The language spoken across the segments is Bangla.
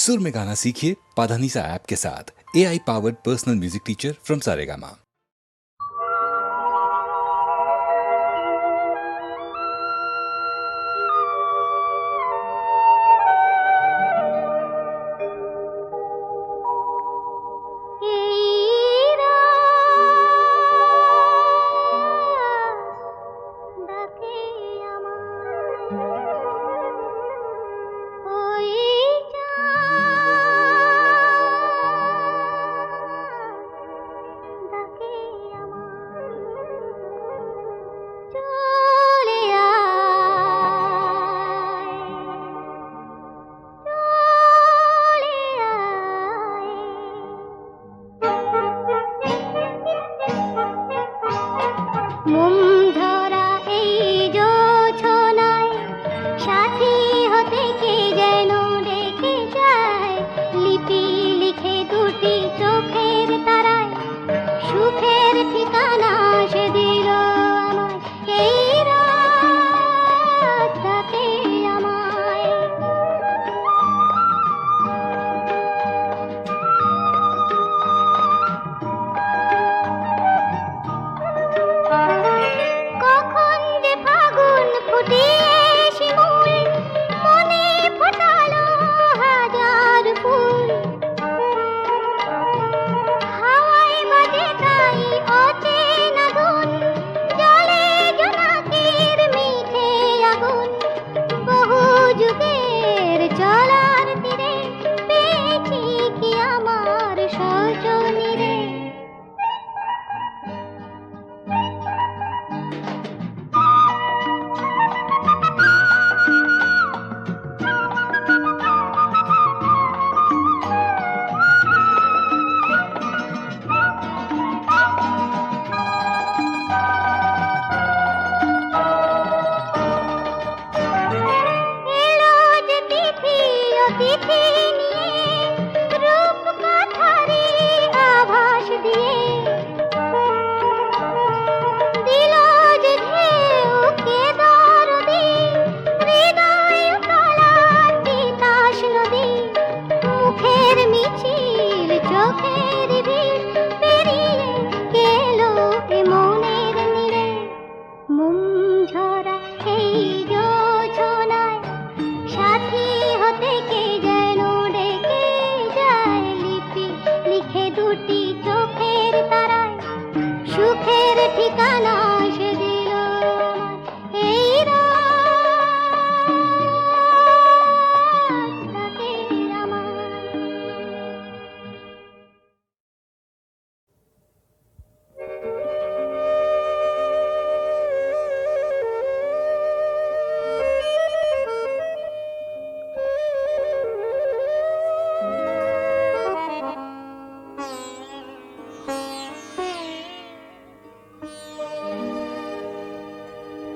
सुर में गाना सीखिए पाधानीसा ऐप के साथ। AI powered personal music teacher from Saregama.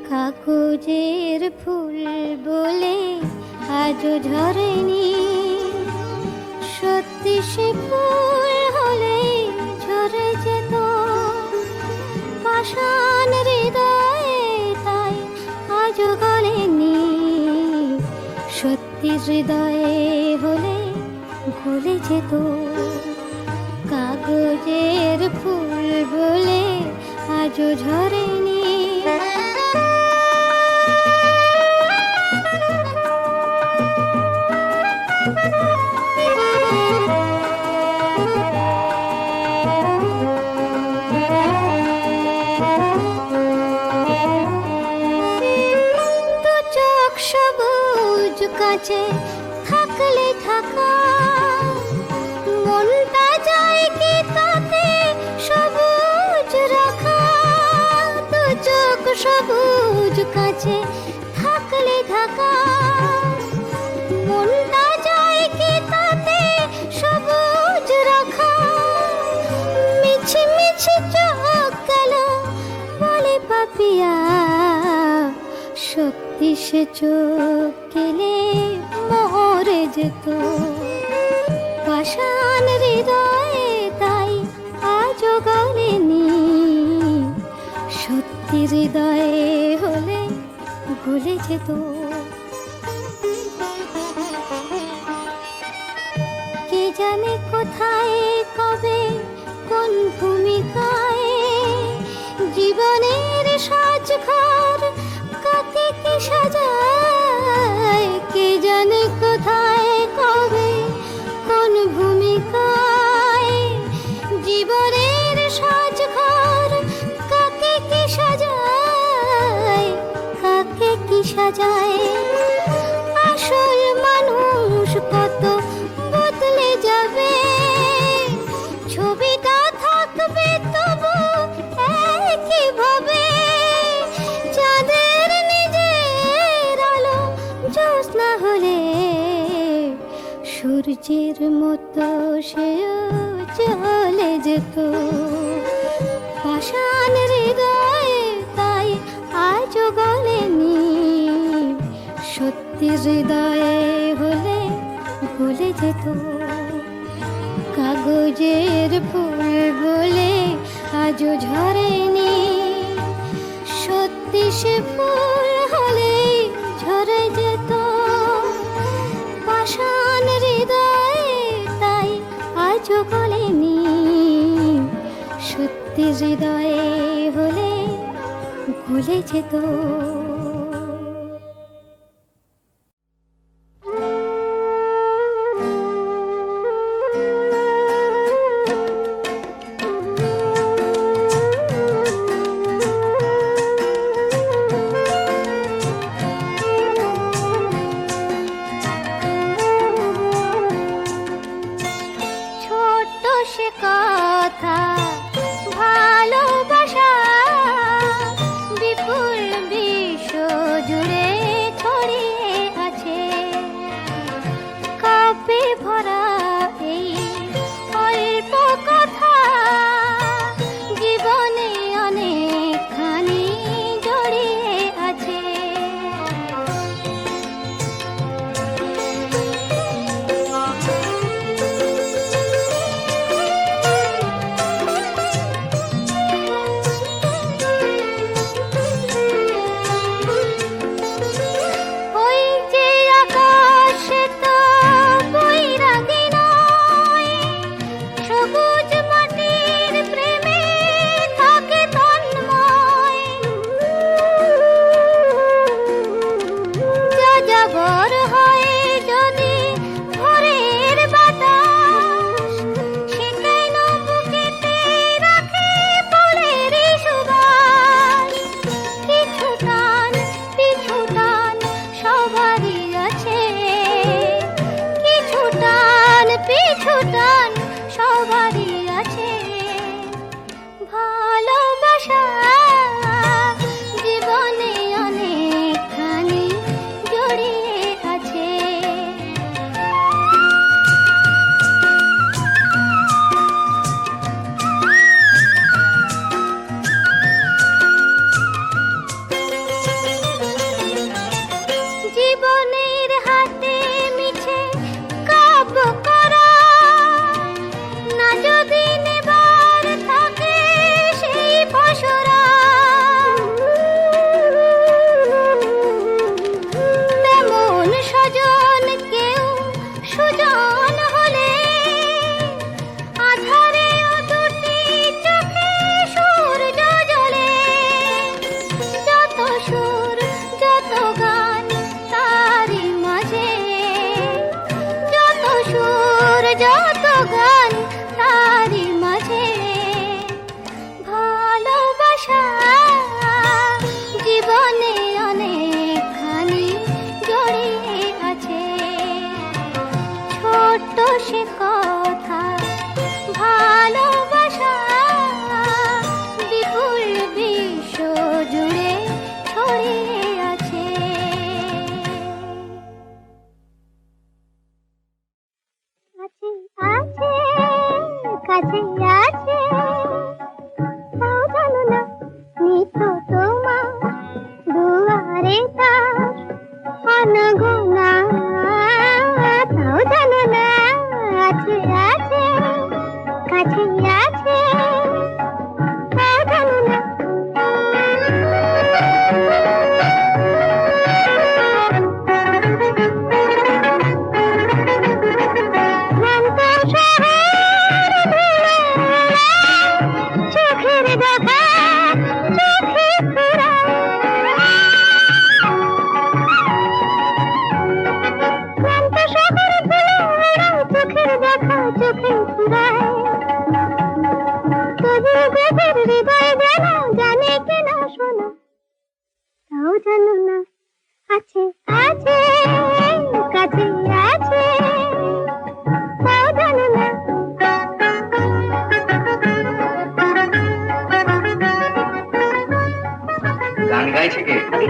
কাগজের ফুল বলে আজও ঝরেনি, সত্যি সে ফুল হলে ঝরে যেত পাষাণ হৃদয়ে, তাই আজও গলেনি। সত্যি হৃদয়ে হলে গলে যেত। কাগজের ফুল বলে আজও ঝরেনি। কাছে থাকলে থাকা মনটা যায় কি তাতে সবুজ রাখা। তো চোখ সবুজ কাছে থাকলে থাকা মনটা যায় কি তাতে সবুজ রাখা। মিছি মিছি চোখ গেল বলে পাপিয়া, সত্যি সে চোখ গেলে মরে যেত পাষাণ হৃদয়ে, তাই আজও গলেনি। সত্যি হৃদয়ে হলে গলে যেত। জানে কোথায় কবে কোন ভূমিকায় জীবনের সাজঘর কাকে কি সাজায়, কে জানে কোথায় কবে কোন ভূমিকায় জীবনের সাজঘর কাকে কি সাজায়, কাকে কি সাজায়। আসল মানুষ কত বদলে যাবে, ছবিটা থাকবে তবু একইভাবে। চাঁদের নিজের আলো জ্যোৎস্না হলে সূর্যের মতো সেও চলে যেত। পাষাণ হৃদয়ে তাই আজও গলেনি, সত্যি হৃদয়ে হলে ভুলে যেত। কাগজের ফুল বলে আজও ঝরেনি, সত্যি সে ফুল হলে ঝরে যেত। পাষাণ হৃদয়ে তাই আজও গলেনি, সত্যি হৃদয়ে হলে ভুলে যেত।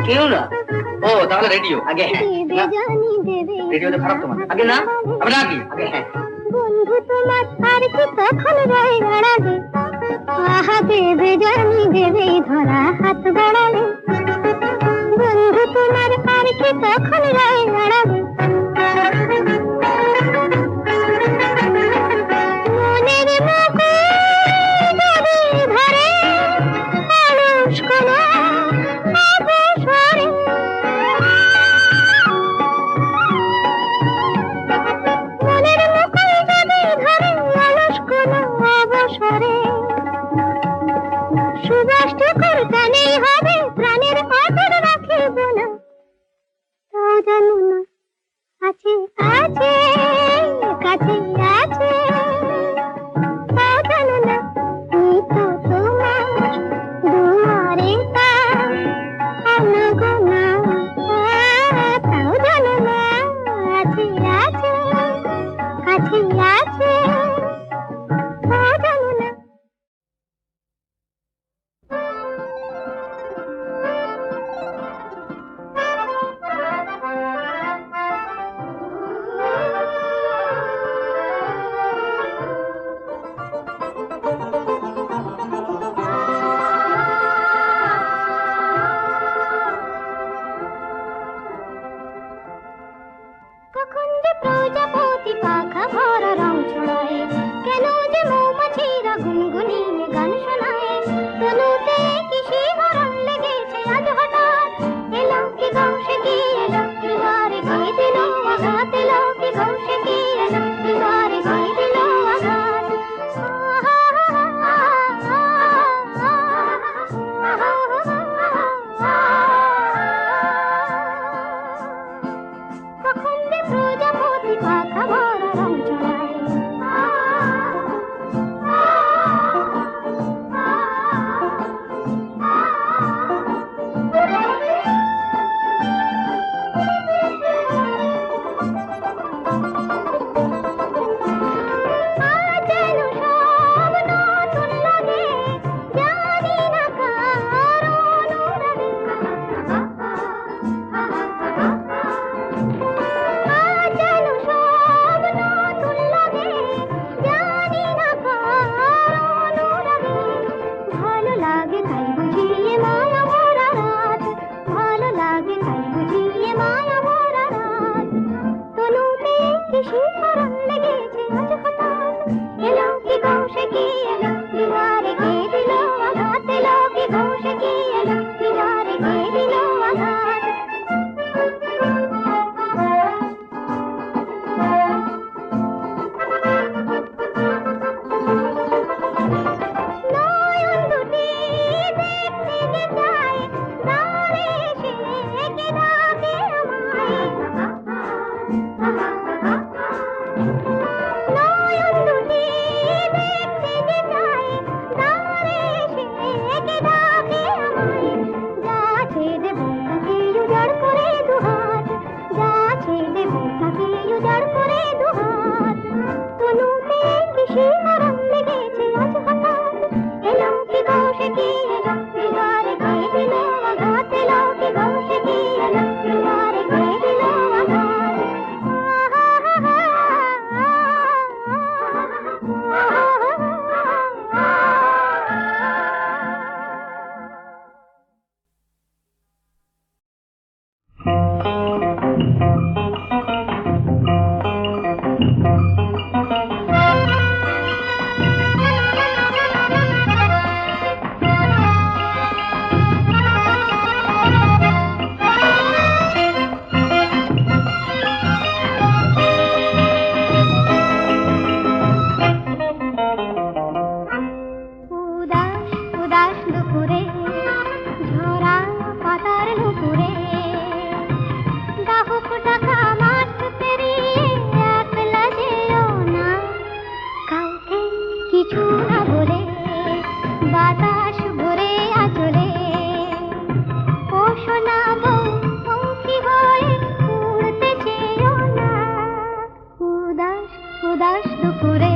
কেউ না। ও তাহলে রেডিও আগে। হ্যাঁ দেবে জানি দেবে রেডিও তো খারাপ তোমার। আগে না আগে না কি আগে। হ্যাঁ বন্ধু তোমার আর কি তখন রায় গাড়াবে আহা দেবে জানি দেবে ধরা হাত বাড়াবে বন্ধু তোমার আর কি তখন রায় গাড়াবে মনের মতো যাবে ধরে অলস কোনো অবসরে মনের মুকুল যাবে ধরে অলস কোনো অবসরে সুবাস ঠাকুর গানেই হবে প্রাণের অটল রাখিব না তাও জানো না আছে আছে কাছে আছে তাও জানো না আমি তো তোমার দুয়ারে তা আনগো না তাও জানো না আছে আছে কাছে আছে তাও জানো না কখন যে প্রজাপতি পাখা ভরা রং ছড়ায় কেন যে মৌমাছিরা গুনগুনিয়ে গান শোনায় তনুতে কি শিহরণ লেগেছে আজ হঠাৎ এলো কি গৌসে কি এলো দুয়ারে গিয়ে দিল আঘাত এলো কি গৌসে কি এলো দুয়ারে গিয়ে দিল আঘাত কখন যে প্রজাপতি পাখা ভরা রং ছড়ায় আজ এলো সব নতুন লাগে জানি না কার অনুরাগে আজ এলো সব নতুন লাগে জানি না কার অনুরাগে ভালো লাগে তাই বুঝিয়ে মায়া ভরা রাত ভালো লাগে তাই বুঝিয়ে মায়া ভরা রাত তনুতে কি শিহরণ লেগেছে আজ হঠাৎ এলো কি গৌসে কি এলো দুয়ারে গিয়ে দিল আঘাত এলো কি গৌসে কি এলো দুয়ারে গিয়ে দিল আঘাত নয়ন দুটি দেখতে যে যায় দ্বারে এসে কে ডাকে আমায় নয়ন দুটি দেখতে যে যায় দ্বারে এসে কে ডাকে আমায় যা ছেড়ে দেব তাকে উজাড় করে দুহাত যা ছেড়ে দেব তাকে উজাড় করে দুহাত তনুতে কি শিহরণ লেগেছে আজ হঠাৎ এলো কি গৌসে কি এলো দুয়ারে গিয়ে দিল আঘাত এলো কি গৌসে কি এলো দুয়ারে গিয়ে দিল উদাস উদাস দুপুরে ঝরা পাতার নুপুরে ডাহুক ডাকা মাঠ পেরিয়ে একলা যেও না কাউকে কিছু না বলে বাতাস ভরে আচলে ও শোনাবো পঙ্খী হয়ে উড়তে চেয়েও না উদাস উদাস দুপুরে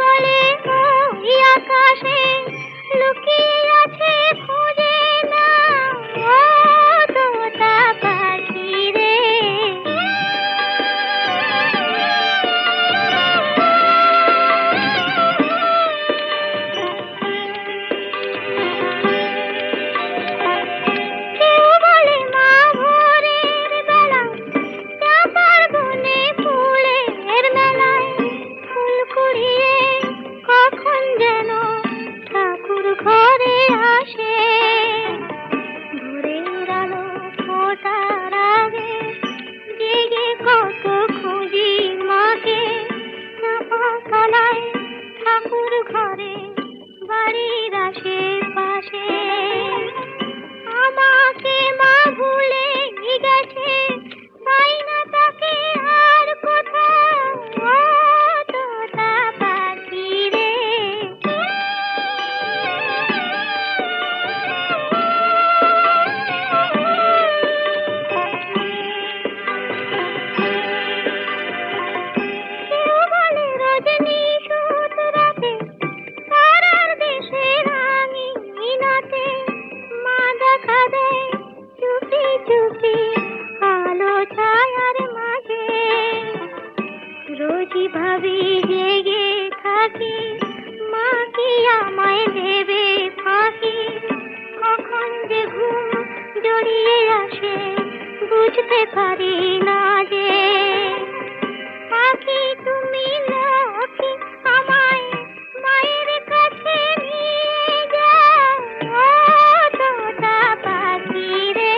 বলে ওই আকাশে লুকিয়ে আছে খুঁজে না ও তোতা পাখি রে। কেউ বলে মা ভোরের বেলা চাঁপার বনে ফুলের মেলায় ফুল কুড়িয়ে কখন যেন ঠাকুর ঘরে আসে। ভোরের আলো ফোটার আগে জেগে কত খুঁজি মাকে চাঁপা তলায় ঠাকুর ঘরে বাড়ির আশেপাশে। আমাকে মা ভুলে গেছে পাই না তাকে আর কোথাও ও তোতা পাখি রে। কেউ বলে রজনী সুত রাতে তারার দেশে রাঙিনাতে মা দেখা দেয় চুপি চুপি আলো ছায়ার মাঝে। রোজই ভাবি জেগে থাকি মা কি আমায় দেবে ফাঁকি। কখন যে ঘুম জড়িয়ে আসে বুঝতে পারি না যে। পাখি তুমি লক্ষ্মী আমায় মায়ের কাছে নিয়ে যাও ও তোতা পাখি রে।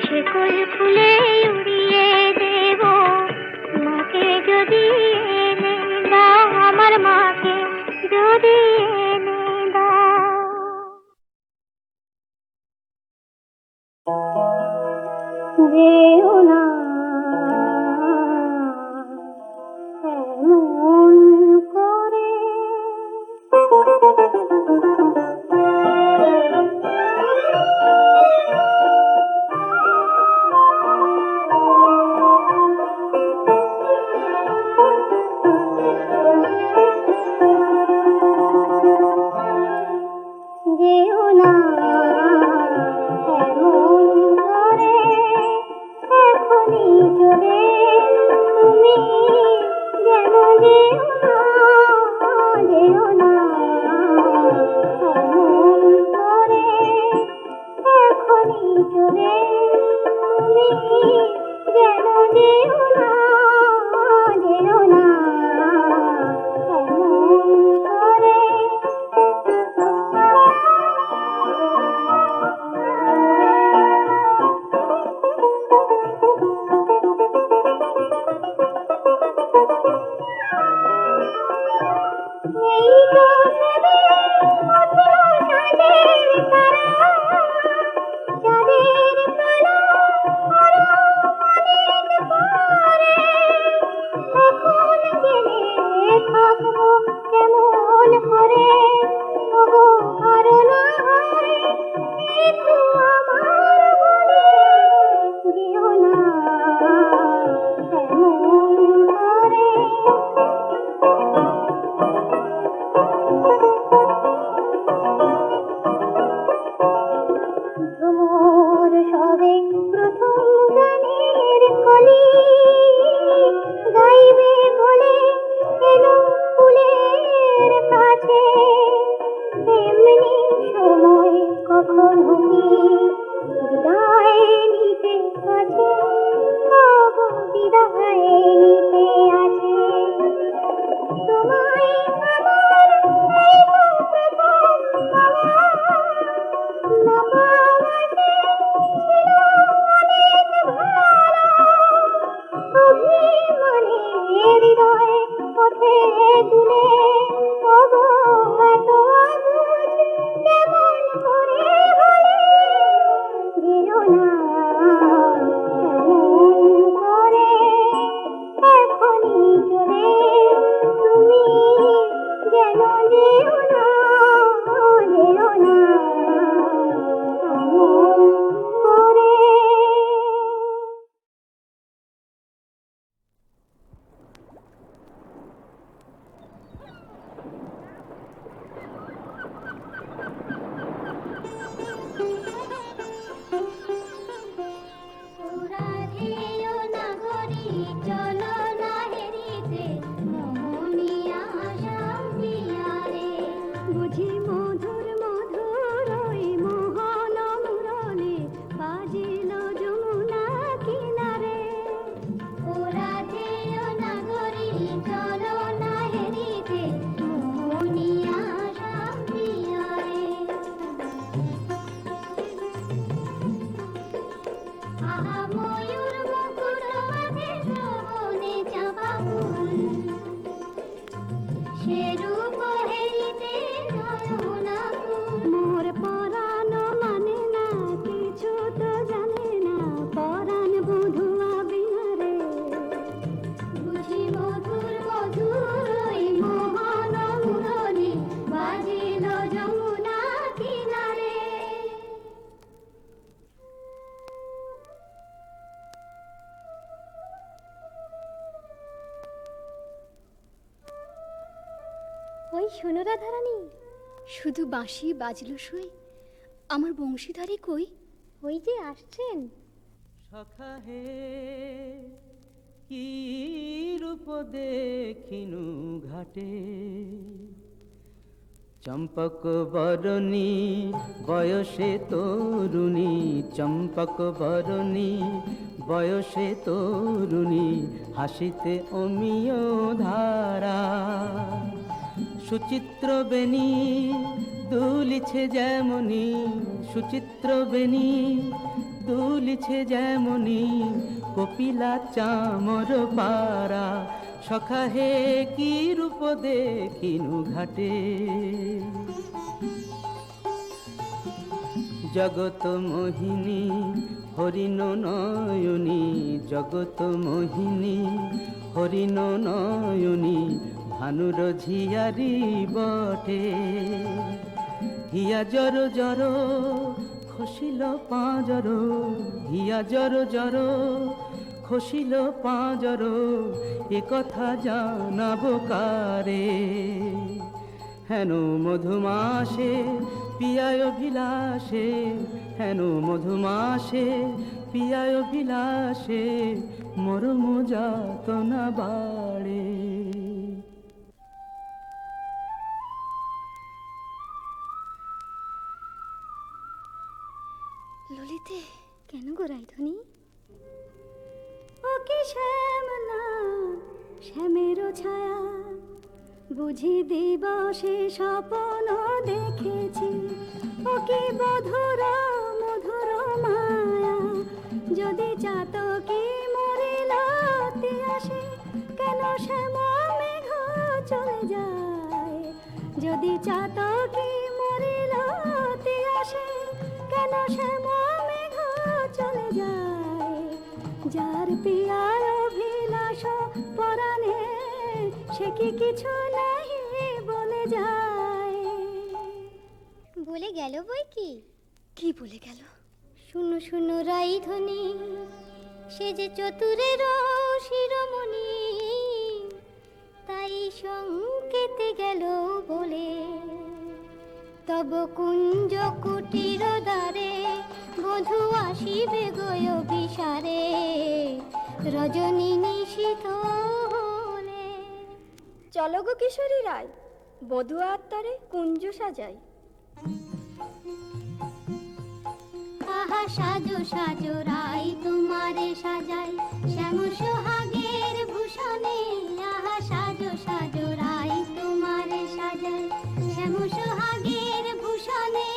শিকল খুলে উড়িয়ে দেব মাকে যদি এনে দাও আমার মাকে যদি এনে দাও। যেও না এমন করে। যেও না এমন করে এখনই চলে তুমি যেন যেও না এমন করে এখনই চলে তুমি যেন যেও না এমন করে। এই তো নেবে অসীম সাজের তারা, চাঁদের তলা আরো অনেক পরে। এখন জেনে থাকবো কেমন করে ওগো আরো না হয় একটু আমার বলে। যেও না এমন করে। ভ্রমর সবে প্রথম গানের কলি গাইবে বলে এলো ফুলের কাছে। এমনি সময় কখনো কি বিদায় নিতে আছে ওগো বিদায় নিতে আছে। তোমায় আমার এই তো প্রথম পাওয়া, না পাওয়া সে ছিল অনেক ভালো। অভিমানে হৃদয় পথে তুলে ওগো এত অবুঝ কেমন করে হলে। যেও না এমন করে এখনই চলে তুমি যেন যেও না এমন করে। ওই শোনো রাধারানী, শুধু বাঁশি বাজলো সই, আমার বংশীধারী কই? ওই যে আসছেন। সখা হে কি রূপ দেখিনু ঘাটে, চম্পক বরণী বয়সে তরুণী, চম্পক বরণী বয়সে তরুণী, হাসিতে অমিয় ধারা। সুচিত্র বেণী দুলিছে যেমনি, সুচিত্র বেণী দুলিছে যেমনি, কপিলা চামর পারা। সখা হে কি রূপ দেখিনু ঘাটে, জগত মোহিনী হরিণ নয়নী, জগত মোহিনী হরিণ নয়নী, ভানুর ঝিয়ারি বটে। হিয়া জর জর খসিল পাঁজর, হিয়া জর জর খসিল পাঁজর, এ কথা জানাবো কারে। হেন মধুমাসে পিয়ায় বিলাসে, হেন মধুমাসে পিয়ায় বিলাসে, মরম যাতনা বাড়ে। ললিতে, কেন গো রাইধনী? ও কি শ্যাম না শ্যামেরও ছায়া, বুঝি দিবসে স্বপ্ন দেখেছি। ও কি মধুর মধুর মায়া, যদি চাতকি মরিলতি আসে, কেন শ্যাম মেঘ চলে যায়। যদি চাতকি মরিলতি আসে, কেন শ্যাম মেঘ চলে যায়। যার পিয়ার অভিলাষ পরাণে, সে কি কিছু নাহি বলে যায়। বলে গেল বই কি? কি বলে গেল? শুনো শুনো রাইধনী, সে যে চতুরের শিরোমণি, তাই সংকেতে গেল বলে। তব কুঞ্জ কুটির দ্বারে, বধূ আসিবে গয় বিসারে, রজনী নিশীথ হলে। চলো গো কিশোরী রায়, বধূ আত্মারে কুঞ্জ সাজাই। আহা সাজো সাজো রাই তোমারে সাজাই, শ্যাম সোহাগের ভূষণে। আহা সাজো সাজো রাই তোমারে সাজাই, শ্যাম সোহাগের ভূষণে।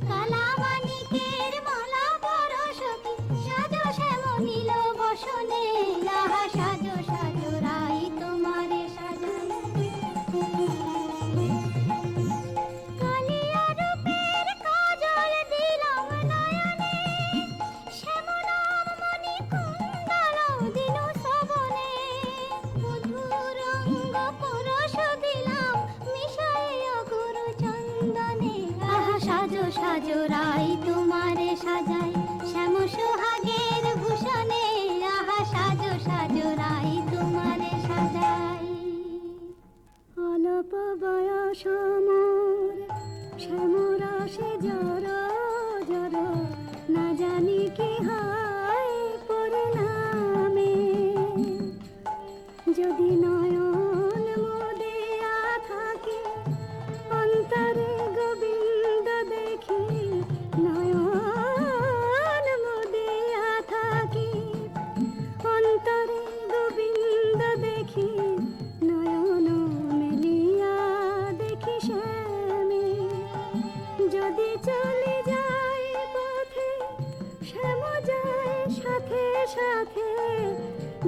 কালা মানিকের মালা পরশকি, সাজো শ্যাম নীল বসনে। আহা সাজো সাজো রাই তোমারে সাজাই। কালিয়া রূপের কাজল দিলাম নয়নে, শ্যাম নাম মণি কুণ্ডল দিনু শ্রবণে। মধুর অঙ্গ পরশ দিলাম মিশাইয়া গুরু চন্দনে। আহা সাজো সাজো রাই তোমারে সাজাই, শ্যাম সোহাগের ভূষণে। আহা সাজো সাজো রাই তোমারে সাজাই। অল্প বয়স মোর শ্যামরাশে জর জর, না জানি কি হয় পরিণামে। যদি নয়ন মোদিয়া থাকে, অন্তরে গোবিন্দ দেখি। নয়ন মোদিয়া থাকি, অন্তরে গোবিন্দ দেখি। নয়ন মেলিয়া দেখি শ্যামে, যদি চলে যায় পথে, শ্যাম যায় সাথে সাথে।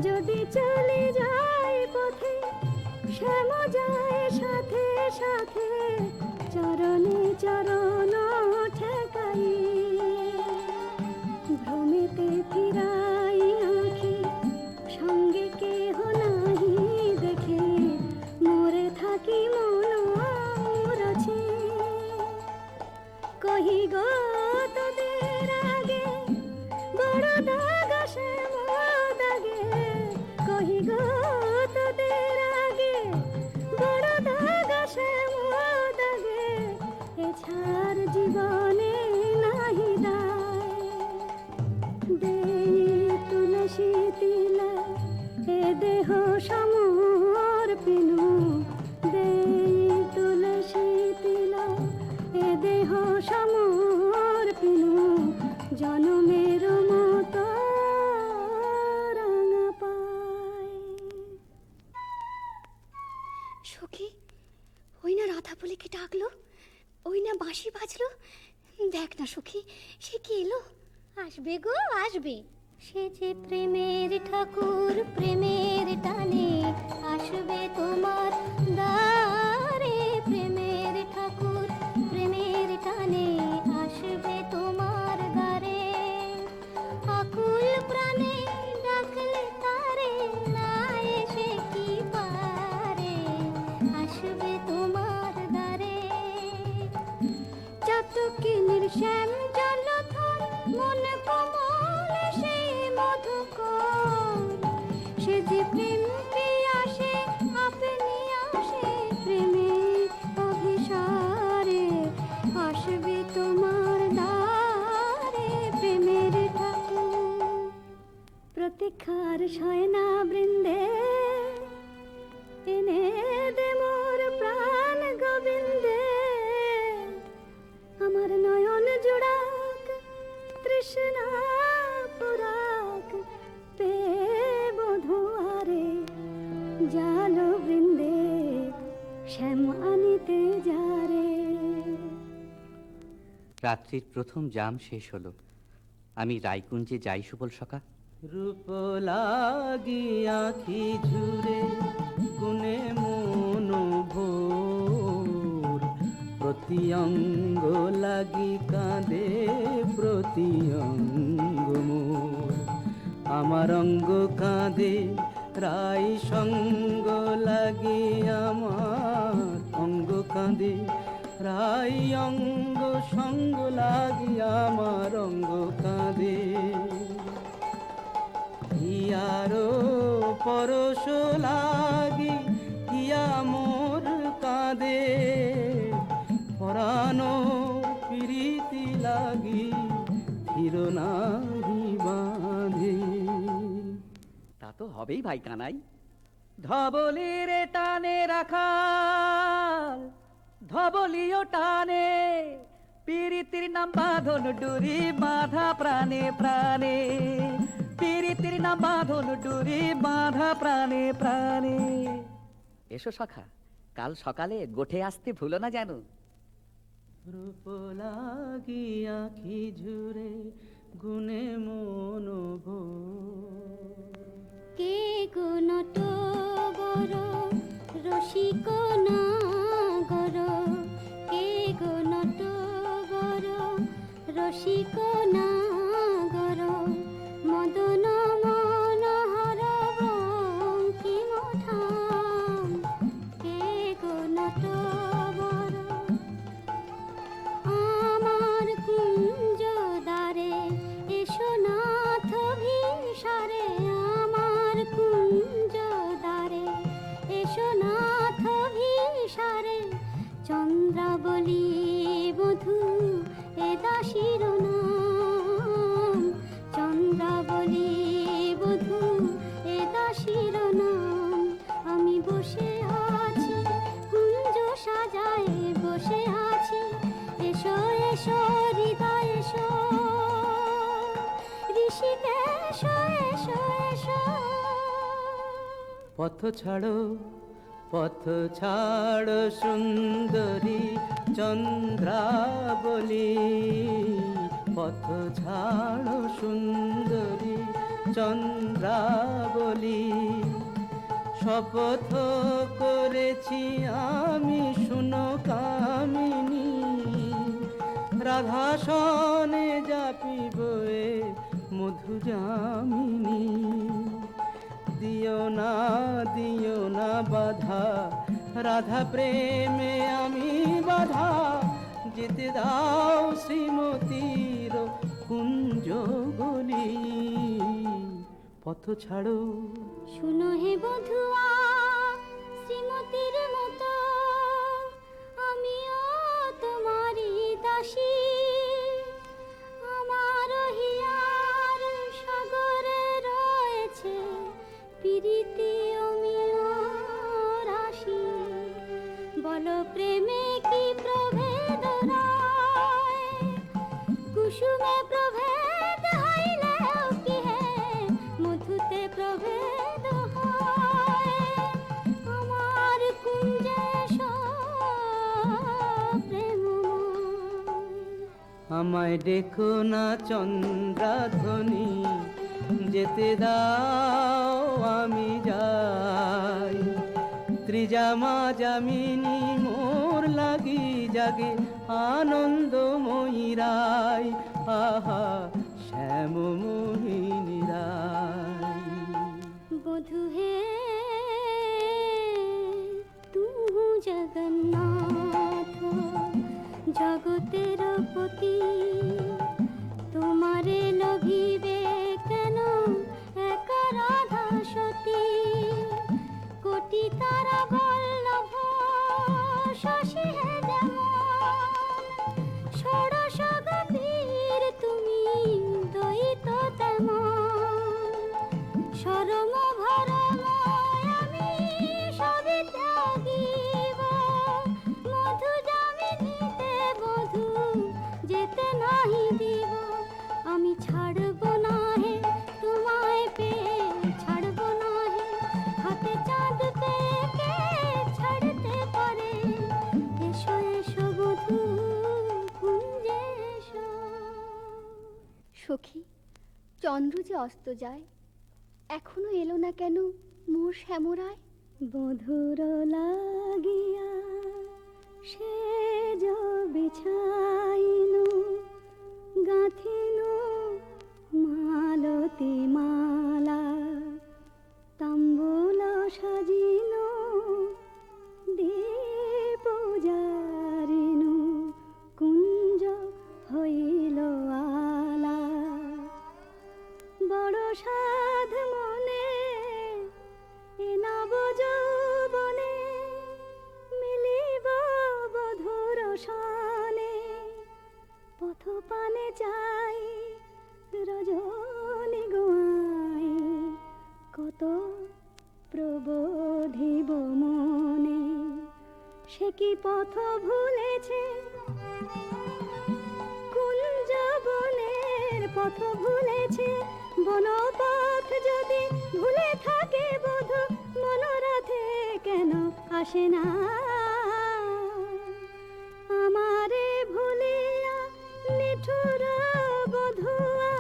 যদি চলে যায় পথে, শ্যাম যায় সাথে সাথে। চরণে চরণ ঠেকাই, ভ্রমেতে ফিরাই আঁখি। সঙ্গে কেহ নাহি দেখে, মোরে থাকি মন মুরছে। কহি গো তোদের আগে, বড় দাগ শ্যাম দাগে। কহি গো তোদের আগে, বড় দাগ শ্যাম কথা বলে কি ডাকলো? ওই না বাঁশি বাজলো। দেখ না সখী, সে কি এলো? আসবে গো আসবে, সে যে প্রেমের ঠাকুর, প্রেমের টানে আসবে তোমার দ্বারে। প্রেমের ঠাকুর, প্রেমের টানে আসবে তোমার দ্বারে। আকুল প্রাণে ডাকলে তারে, না এসে কি পারে, আসবে তোমার দ্বারে। চাতকিনীর শ্যাম জলধর, মন কমল সেই মধুকর। সে যে প্রেম পিয়াসে আপনি আসে, প্রেমের অভিসারে আসবে তোমার দ্বারে। প্রেমের ঠাকুর প্রতীক্ষার শয়না বৃন্দে, এনে দে মোর প্রাণ গোবিন্দে। আমার নয়ন জোড়াক তৃষ্ণা পুরাক, পে বধুয়ারে জাল বৃন্দে শ্যাম আনিতে যারে। রাত্রির প্রথম জাম শেষ হলো। আমি রায়কুঞ্জে যাই সুবল সখা। রূপ লাগি আখি ঝুরে গুনে মন ভোর। প্রতি অঙ্গ লাগি কাঁদে প্রতি অঙ্গ মোর। আমার অঙ্গ কাঁদে রাই সঙ্গ লাগি, আমার অঙ্গ কাঁদে রাই অঙ্গ সঙ্গ লাগি, আমার অঙ্গ কাঁদে। হিয়ারো পরশ লাগি হিয়া মোর কাঁদে, পরানো প্রীতি লাগি থির নাহি বাঁধে। তা তো হবেই ভাই কানাই। ধবলির টানে রাখাল, ধবলিও টানে, পীড়িতির নাম বাঁধন ডুরি বাঁধা প্রাণে প্রাণে। পীড়িতির নাম বাঁধন ডুরি বাঁধা প্রাণে প্রাণে। এসো সখা, কাল সকালে গোঠে আসতে ভুলো না যেন। রূপ লাগি আখি ঝুরে গুনে মন ভোর। কে গো নটবর রসিক নাগর, কে গো নটবর রসিক নাগর। মদন মনোহর বঙ্কিম ঠাম, কে গো নটবর। আমার কুঞ্জ দ্বারে এসো নাথ ভিসারে, আমার কুঞ্জ দ্বারে এসো নাথ ভিসারে। চন্দ্রাবলী বধূ এ দাসীর নাম, চন্দ্রাবলী বধূ এ দাসীর নাম। আমি বসে আছি কুঞ্জ সাজায় বসে আছি, এসো এসো হৃদয় এসো, ঋষিকেশ এসো এসো। পথ ছাড়ো পথ ছাড়ো সুন্দরী চন্দ্রাবলী। পথ ছাড়ো সুন্দরী চন্দ্রাবলী। শপথ করেছি আমি শুনো কামিনী, রাধা সনে যাপিব এ মধু যামিনী। দিও না বাধা, রাধা প্রেমে আমি বাধা। যেতে দাও শ্রীমতীর কুঞ্জ গলি। পথ ছাড়ো শুনো হে বধুয়া শ্রীমতীর মতো, আমিও তোমারই দাসী। আমার হিয়ার সাগরে রয়েছে প্রীতি অমিয় রাশি। বলো প্রেমে কি প্রভেদ রয়, কুসুমে প্রভেদ হইলেও কি হে মধুতে প্রভেদ হয়। আমার কুঞ্জে আমায় ডেকো না চন্দ্রাধ্বনি, যেতে দাও আমি যাই। ত্রিজামা যামিনী মোর লাগি জাগে আনন্দময়ী রায়, আহা শ্যাম মোহিনী রায়। বধূ হে তু জগন্নাথ জগতের পতি, তোমারে লভিবে কেন এক রাধা সতী। কোটি তারা বল্লভ শশী হে যেমন, ষোড়শ গতির তুমি দ্বৈত তেমন। শরম ভরময় আমি সবে ত্যাগিব, মধু যামিনীতে বধূ যেতে নাহি দিব। আমি ছাড়ব না হে তোমায় পেয়ে, ছাড়ব না হে হাতে চাঁদ পেয়ে, কে ছাড়তে পারে। এসো এসো বধূ কুঞ্জে এসো। সখী, চন্দ্র যে অস্ত যায়, এখনো এলো না কেন মোর শ্যামরায়। বধুর লাগিয়া সে বিছাইনু, গাঁথিনু মালতী মালা। তাম্বুল সাজিনু দীপ জারিনু, কুঞ্জ হইল আলা। বড় সাধ মনে এ নব যৌবনে, মিলিব বধুর সনে। পথ পানে চাই রজনী গোয়াই, কত প্রবোধিব মনে। সে কি পথ ভুলেছে কুঞ্জ বনের পথ ভুলেছে। বনপথ যদি ভুলে থাকে বধূ, মনোরথে কেন আসে না। আমারে ভুলিয়া নিঠুর বধুয়া,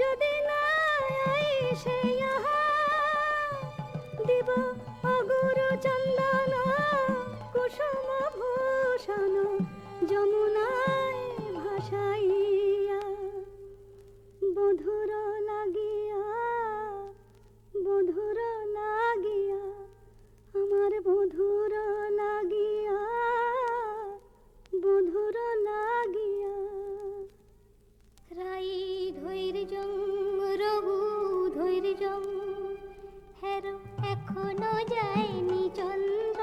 যদি না আইসে ইহা, দিব অগুরু চন্দন কুসুম ভূষণ যমুনায় ভাসাইয়া। বধুর লাগিয়া, বধুর লাগিয়া, আমার বধুর লাগিয়া, বধুর লাগিয়া। রাই ধৈর্যং রঘু ধৈর্যং, হের এখনো যায়নি চন্দ্র।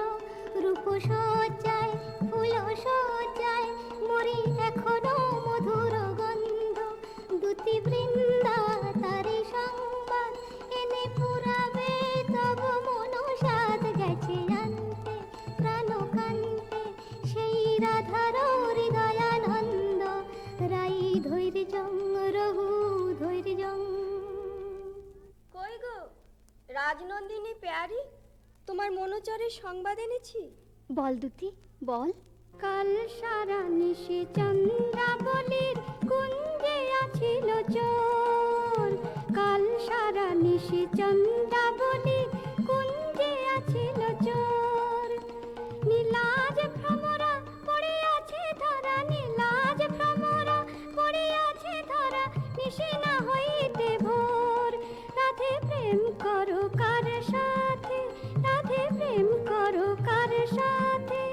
রূপ সজ্জায় ফুল সজ্জায় মরি এখনো মধুর গন্ধ। দুতি বৃন্দা তারি সংবাদ এনে পুরাবে, তব মনসাদ গেছে আনতে প্রাণ কান্তে। সেই রাধার হৃদয়ানন্দ, রাই ধৈর্যং রঘু ধৈর্যং। কই গো রাজনন্দিনী পেয়ারি, তোমার মনোচরের সংবাদ এনেছি। বল দুতি বল। কাল সারা নিশি চন্দ্রাবলীর কুঞ্জে আছিল চোর। কাল সারা নিশি চন্দ্রাবলীর কুঞ্জে আছিল চোর। নীলাজ ভ্রমরা পড়ে আছে ধরা, নীলাজ ভ্রমরা পড়ে আছে ধরা। নিশি না হইতে ভোর, রাধে প্রেম করো কার সাথে, রাধে প্রেম করো কার সাথে।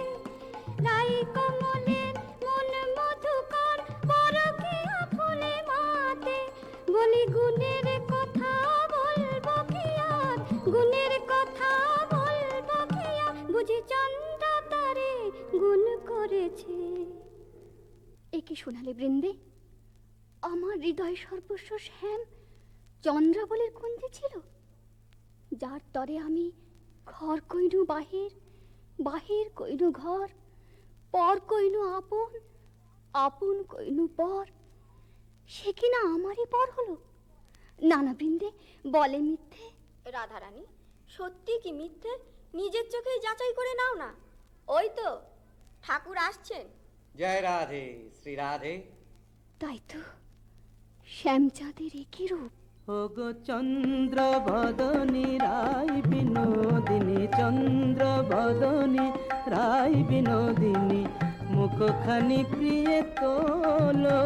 রাই কমলের মন মধুকর, পরকীয়া ফুলে মাতে। বলি গুণের কথা বলবো কি আর, গুণের কথা বলবো কি আর। বুঝি চন্দ্র তারে গুণ করেছে। এ কি শোনালে বৃন্দে? আমার হৃদয় সর্বস্ব শ্যাম চন্দ্রাবলীর কুঞ্জে ছিল, যার তরে আমি ঘর কইনু বাহির, বাহির কইনু ঘর, পর কইনু আপন, আপন কইনু পর। সে কিনা আমারই পর হলো। নানা বৃন্দে বলে মিথ্যে। রাধারানী, সত্যি কি মিথ্যে নিজের চোখেই যাচাই করে নাও না। ওই তো ঠাকুর আসছেন। জয় রাধে শ্রী রাধে। তাই তো, শ্যামচাঁদের একই রূপ। ওগো চন্দ্র বদনী রায় বিনোদিনী, চন্দ্র বদনী রায় বিনোদিনী, মুখখানি প্রিয়ে তোলো।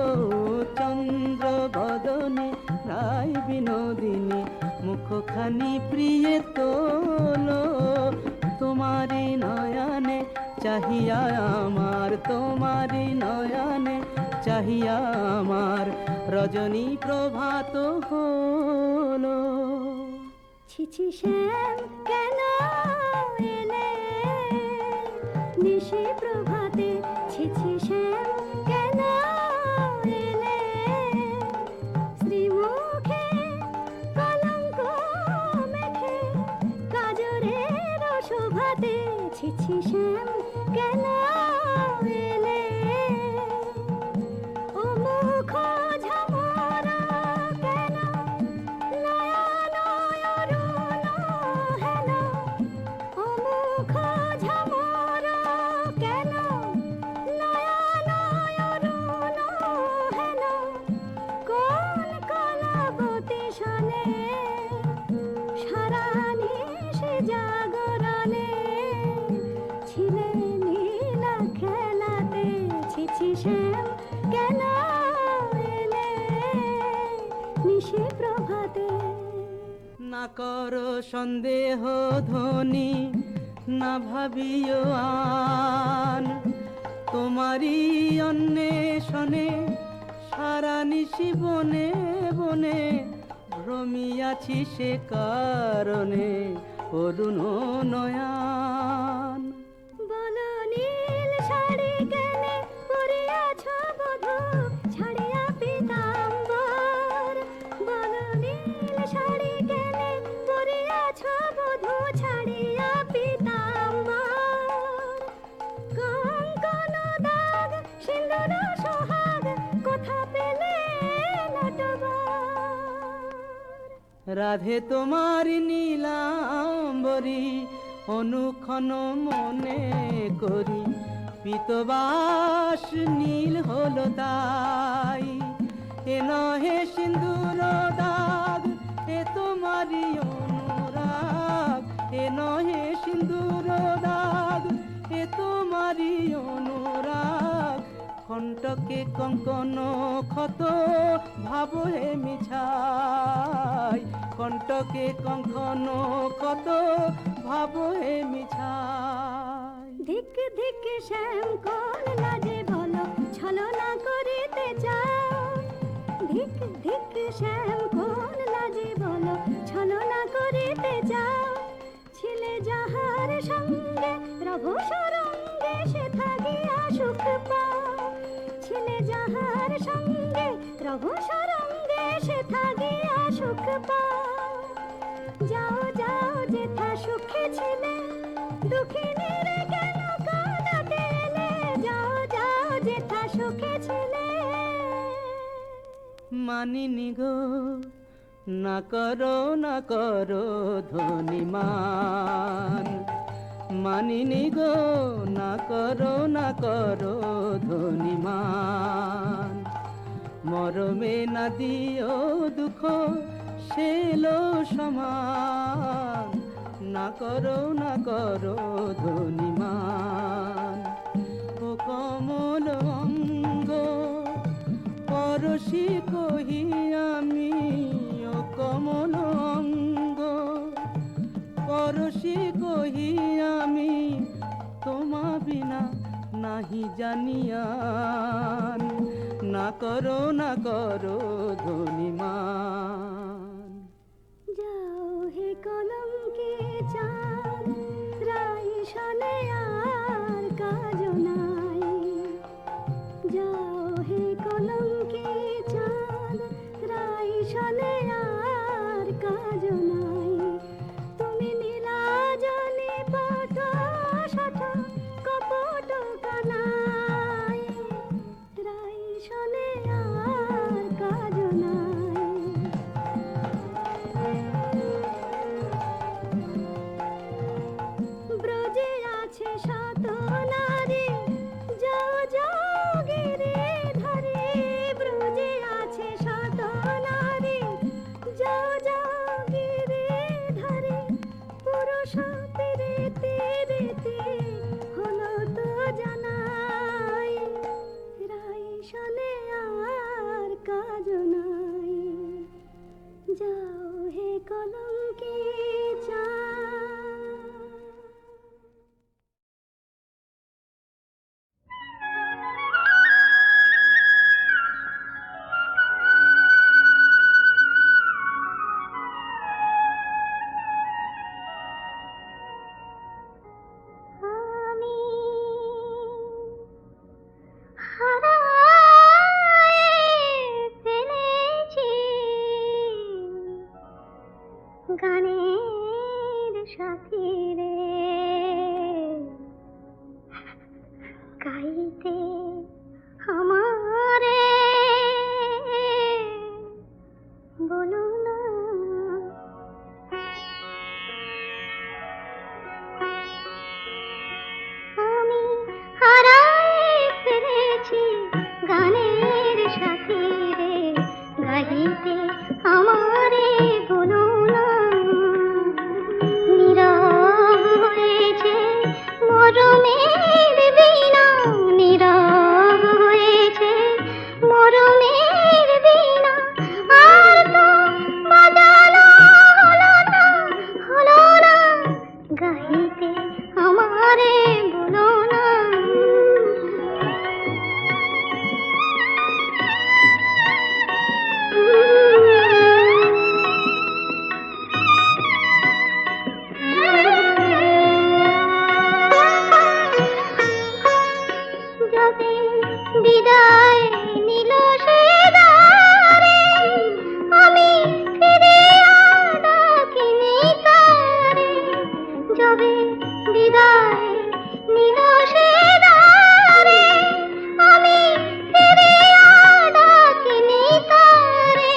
চন্দ্র বদনী রায় বিনোদিনী, মুখখানি প্রিয়ে তোলো। তোমারি নয়নে চাহিয়া আমার, তোমারি নয়নে চাহিয়া আমার, রজনী প্রভাত হলো। ছিছি শ্যাম কেন এলে নিশি প্রভাতে, ছিছি শ্যাম কেন এলে শ্রীমুখে কলঙ্ক মেখে কাজরের শোভাতে, ছিছি শ্যাম কেন এলে ও মুখ ঝামরা কেন নয়ন অরুণ হেন, ও মুখ ঝামরা কেন নয়ন অরুণ হেন, কোন কলাবতী শনে সারা নিশি জাগরণে ছিলে নীলা খেলাতে, ছিছি শ্যাম কেন এলে নিশি প্রভাতে। না করো সন্দেহ ধ্বনি, না ভাবিও আন, তোমারই অন্বেষণে সারা নিশি বনে বনে ভ্রমিয়াছি, সে কারণে অরুণ নয়ান। বলো নীল শাড়ি কেনে পরিয়াছ বধূ ছাড়িয়া পীতাম্বর, বলো নীল শাড়ি কেনে পরিয়াছ বধূ ছাড়িয়া পীতাম্বর, কঙ্কন দাগ সিন্দুর সোহাগ কোথা পেলে নটবর। রাধে তোমার নীলাম্বরী অনুক্ষণ মনে করি, পীতবাস নীল হলো তাই। এ নহে সিন্দুর দাগ, এ তোমারই অনুরাগ, এ নহে সিন্দুর দাগ, এ তোমারই অনুরাগ। কণ্টকে কঙ্কন ক্ষত ভাব হে মিছাই, কণ্টকে কঙ্কন ক্ষত ভাব হে মিছাই। ধিক ধিক শ্যাম কোন লাজে বলো ছলনা করিতে চাও, ধিক ধিক শ্যাম কোন লাজে বলো ছলনা করিতে চাও, ছিলে যাহার সঙ্গে রঘু সরঙ্গে সে থাকিয়া সুখ পাও, ছিলে যাহার সঙ্গে রঘু সরঙ্গে সে থাকিয়া সুখ পাও। যাও যাও যেথা সুখে ছিলে দুঃখিনী রে কেন কাঁদাতে এলে, যাও যাও যেথা সুখে ছিলে। মানিনি গো না করো না করো ধ্বনিমান, মানিনি গো না করো না করো ধ্বনিমান। মরমে না দিও দুঃখ সেলো সমান, না করো না করো ধ্বনিমান। ও কমল অঙ্গ পরশি কহি আমি, ও কমল অঙ্গ পরশি কহি আমি, তোমা বিনা নাহি জানিয়ান, না করো না করো ধ্বনিমান। যাও হে কলঙ্কে চাঁদ রাই শনে আর কাজ নাই, যাও হে কলঙ্কে চাঁদ রাই শনে আর কাজ নাই। তুমি নীলাজলি পট শঠ কপট কানাই, রাই শনে আর কাজ নাই। ব্রজে আছে গাইতে আমারে বলো না। আমি হারাই ফেলেছি গানের সাথে রে, গাইতে আমারে বলো না। নীরব হয়েছে মরমের বীণা, নীরব হয়েছে মরমের বীণা, আর তো বাজানো হলো না, হলো না। গাইতে আমারে বলো না। যবে বিদায় নিল সে দ্বারে, আমি ফিরে ডাকিনি তারে। যবে বিদায় নিল সে দ্বারে, আমি ফিরে ডাকিনি তারে।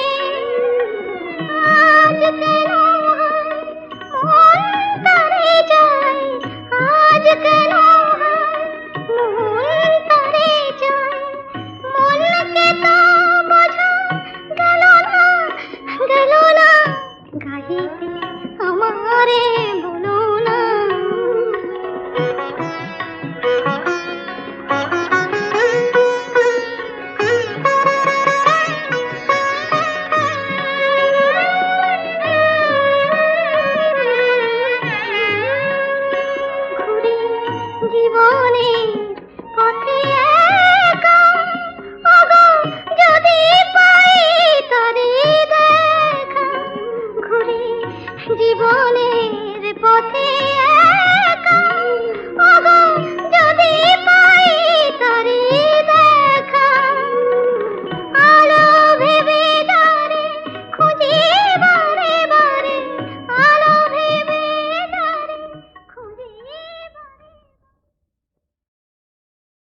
আজ কেন মন তারে যায়, আজ কেন মন তারে যায়, মনকে তো বোঝা গেল না, গেল না। গাইতে আমারে বলো না। ঘুরে জীবনের পথে একা, ওগো যদি পাই তারে দেখা। ঘুরে জীবনে